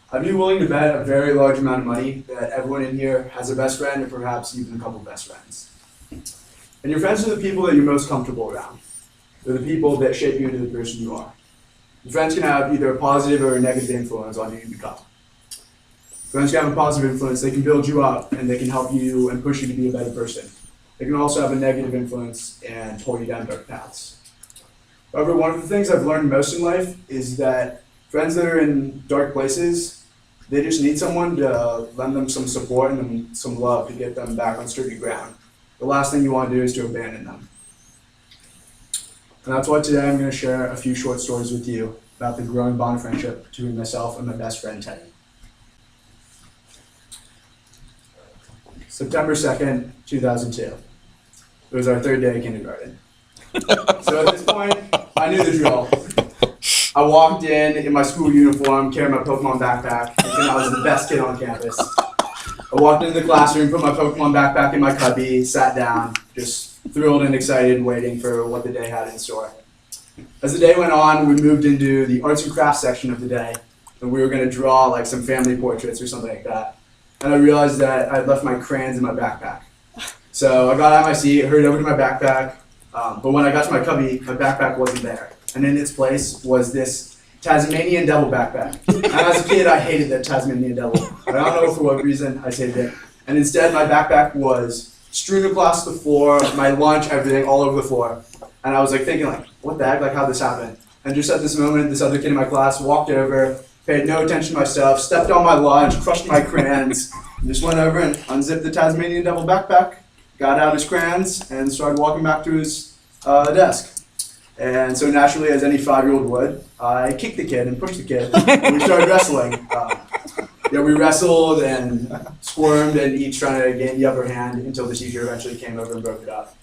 I'd be willing to bet a very large amount of money that everyone in here has a best friend or perhaps even a couple best friends. And your friends are the people that you're most comfortable around. They're the people that shape you into the person you are. Your friends can have either a positive or a negative influence on who you become. Friends can have a positive influence, they can build you up and they can help you and push you to be a better person. They can also have a negative influence and pull you down dark paths. However, one of the things I've learned most in life is that friends that are in dark places, they just need someone to lend them some support and some love to get them back on sturdy ground. The last thing you want to do is to abandon them. And that's why today I'm going to share a few short stories with you about the growing bond of friendship between myself and my best friend, Teddy. September 2nd, 2002. It was our third day of kindergarten. So at this point, I knew the drill. I walked in my school uniform, carrying my Pokemon backpack, thinking I was the best kid on campus. I walked into the classroom, put my Pokemon backpack in my cubby, sat down, just thrilled and excited, waiting for what the day had in store. As the day went on, we moved into the arts and crafts section of the day, and we were going to draw like some family portraits or something like that. And I realized that I'd left my crayons in my backpack. So I got out of my seat, hurried over to my backpack, but when I got to my cubby, my backpack wasn't there. And in its place was this Tasmanian devil backpack. And as a kid, I hated that Tasmanian devil. I don't know for what reason, I hated it. And instead, my backpack was strewn across the floor, my lunch, everything, all over the floor. And I was like thinking, like, what the heck, like, how'd this happen? And just at this moment, this other kid in my class walked over, paid no attention to my stuff, stepped on my lunch, crushed my crayons, and just went over and unzipped the Tasmanian devil backpack, got out his crayons, and started walking back to his desk. And so naturally, as any 5-year-old would, I kicked the kid and pushed the kid, and we started wrestling. We wrestled and squirmed and each trying to gain the upper hand until the teacher eventually came over and broke it up.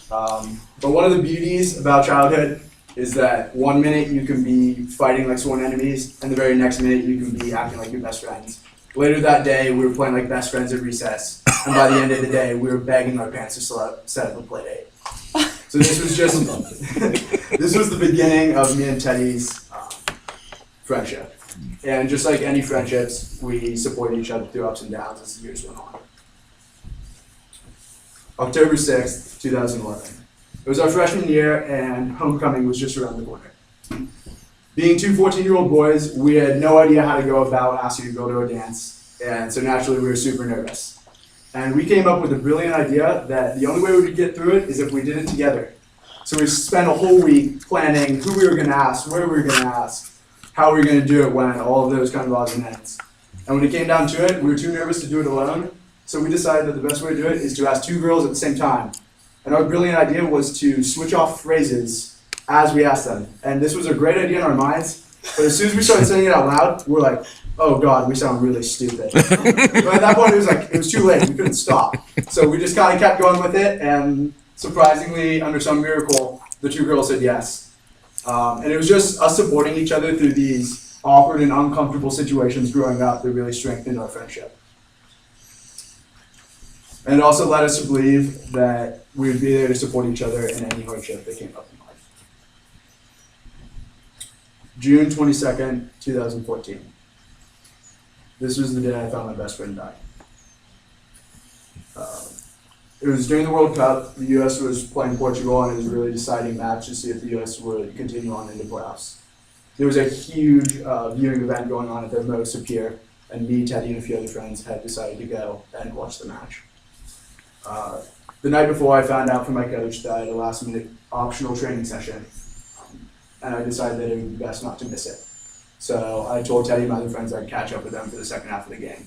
But one of the beauties about childhood is that one minute you can be fighting like sworn enemies, and the very next minute you can be acting like your best friends. Later that day, we were playing like best friends at recess, and by the end of the day, we were begging our parents to set up a play date. So this was the beginning of me and Teddy's friendship. And just like any friendships, we supported each other through ups and downs as the years went on. October 6th, 2011. It was our freshman year, and homecoming was just around the corner. Being two 14-year-old boys, we had no idea how to go about asking a girl to a dance, and so naturally we were super nervous. And we came up with a brilliant idea that the only way we could get through it is if we did it together. So we spent a whole week planning who we were going to ask, where we were going to ask, how we were going to do it, when, all of those kind of odds and ends. And when it came down to it, we were too nervous to do it alone, so we decided that the best way to do it is to ask two girls at the same time. And our brilliant idea was to switch off phrases as we asked them. And this was a great idea in our minds, but as soon as we started saying it out loud, we're like, oh God, we sound really stupid. But at that point, it was too late. We couldn't stop. So we just kind of kept going with it, and surprisingly, under some miracle, the two girls said yes. And it was just us supporting each other through these awkward and uncomfortable situations growing up that really strengthened our friendship. And it also led us to believe that we would be there to support each other in any hardship that came up in life. June 22nd, 2014. This was the day I found my best friend died. It was during the World Cup. The U.S. was playing Portugal, and it was a really deciding match to see if the U.S. would continue on into playoffs. There was a huge viewing event going on at the Most up here, and me, Teddy, and a few other friends had decided to go and watch the match. The night before, I found out from my coach that I had a last-minute optional training session, and I decided that it would be best not to miss it. So I told Teddy and my other friends I'd catch up with them for the second half of the game.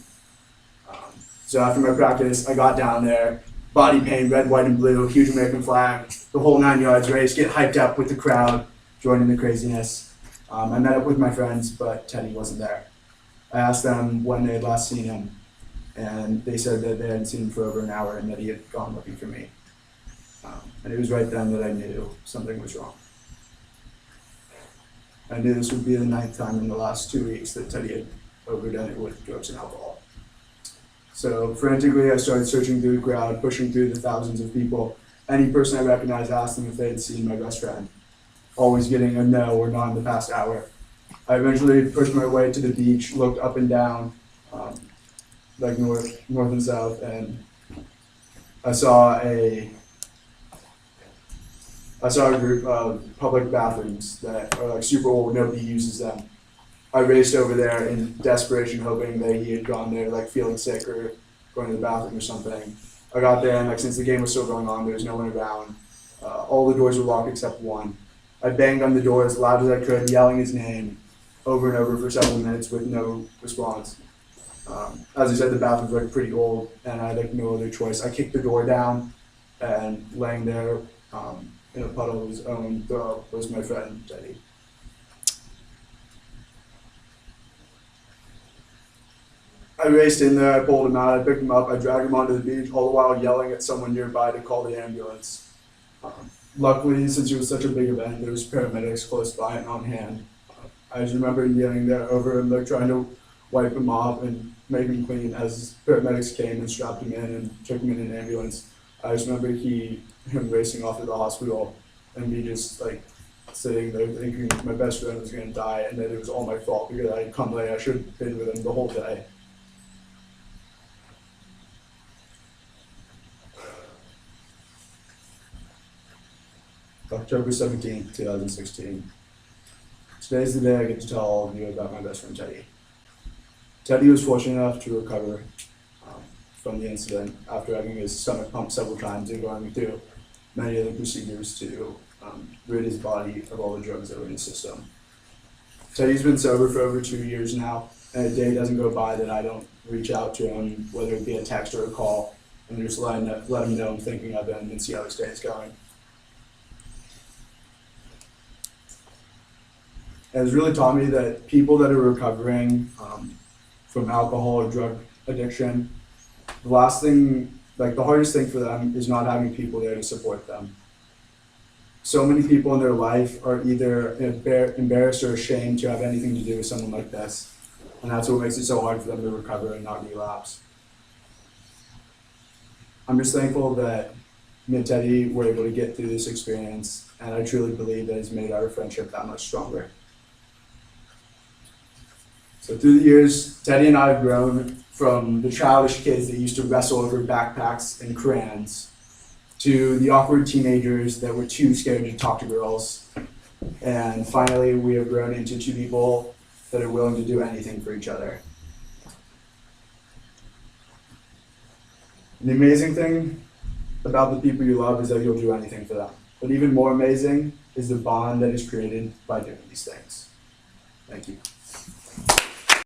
So after my practice, I got down there, body paint, red, white, and blue, huge American flag, the whole 9 yards, ready to get hyped up with the crowd, joining the craziness. I met up with my friends, but Teddy wasn't there. I asked them when they had last seen him, and they said that they hadn't seen him for over an hour and that he had gone looking for me. And it was right then that I knew something was wrong. I knew this would be the 9th time in the last 2 weeks that Teddy had overdone it with drugs and alcohol. So frantically, I started searching through the crowd, pushing through the thousands of people. Any person I recognized, asked them if they had seen my best friend. Always getting a no or not in the past hour. I eventually pushed my way to the beach, looked up and down, um, like north and south, and I saw a I saw a group of public bathrooms that are like super old. Nobody uses them. I raced over there in desperation, hoping that he had gone there, like feeling sick or going to the bathroom or something. I got there, and like since the game was still going on, there was no one around. All the doors were locked except one. I banged on the door as loud as I could, yelling his name over and over for several minutes with no response. As I said, the bathroom was like pretty old, and I had like no other choice. I kicked the door down, and laying there in a puddle of his own throw was my friend Teddy. I raced in there, I pulled him out, I picked him up, I dragged him onto the beach, all the while yelling at someone nearby to call the ambulance. Luckily, since it was such a big event, there was paramedics close by and on hand. I just remember yelling there over him, like trying to wipe him off and make him clean as paramedics came and strapped him in and took him in an ambulance. I just remember him racing off to the hospital and me just like sitting there thinking my best friend was gonna die and that it was all my fault because I had come late. I should have been with him the whole day. October 17th, 2016. Today's the day I get to tell all of you about my best friend Teddy. Teddy was fortunate enough to recover from the incident after having his stomach pumped several times and going through many other procedures to rid his body of all the drugs that were in his system. Teddy's been sober for over 2 years now, and a day doesn't go by that I don't reach out to him, whether it be a text or a call, and just let him know I'm thinking of him and see how his day is going. It has really taught me that people that are recovering from alcohol or drug addiction, the hardest thing for them is not having people there to support them. So many people in their life are either embarrassed or ashamed to have anything to do with someone like this, and that's what makes it so hard for them to recover and not relapse. I'm just thankful that me and Teddy were able to get through this experience, and I truly believe that it's made our friendship that much stronger. So through the years, Teddy and I have grown from the childish kids that used to wrestle over backpacks and crayons to the awkward teenagers that were too scared to talk to girls. And finally, we have grown into two people that are willing to do anything for each other. And the amazing thing about the people you love is that you'll do anything for them. But even more amazing is the bond that is created by doing these things. Thank you.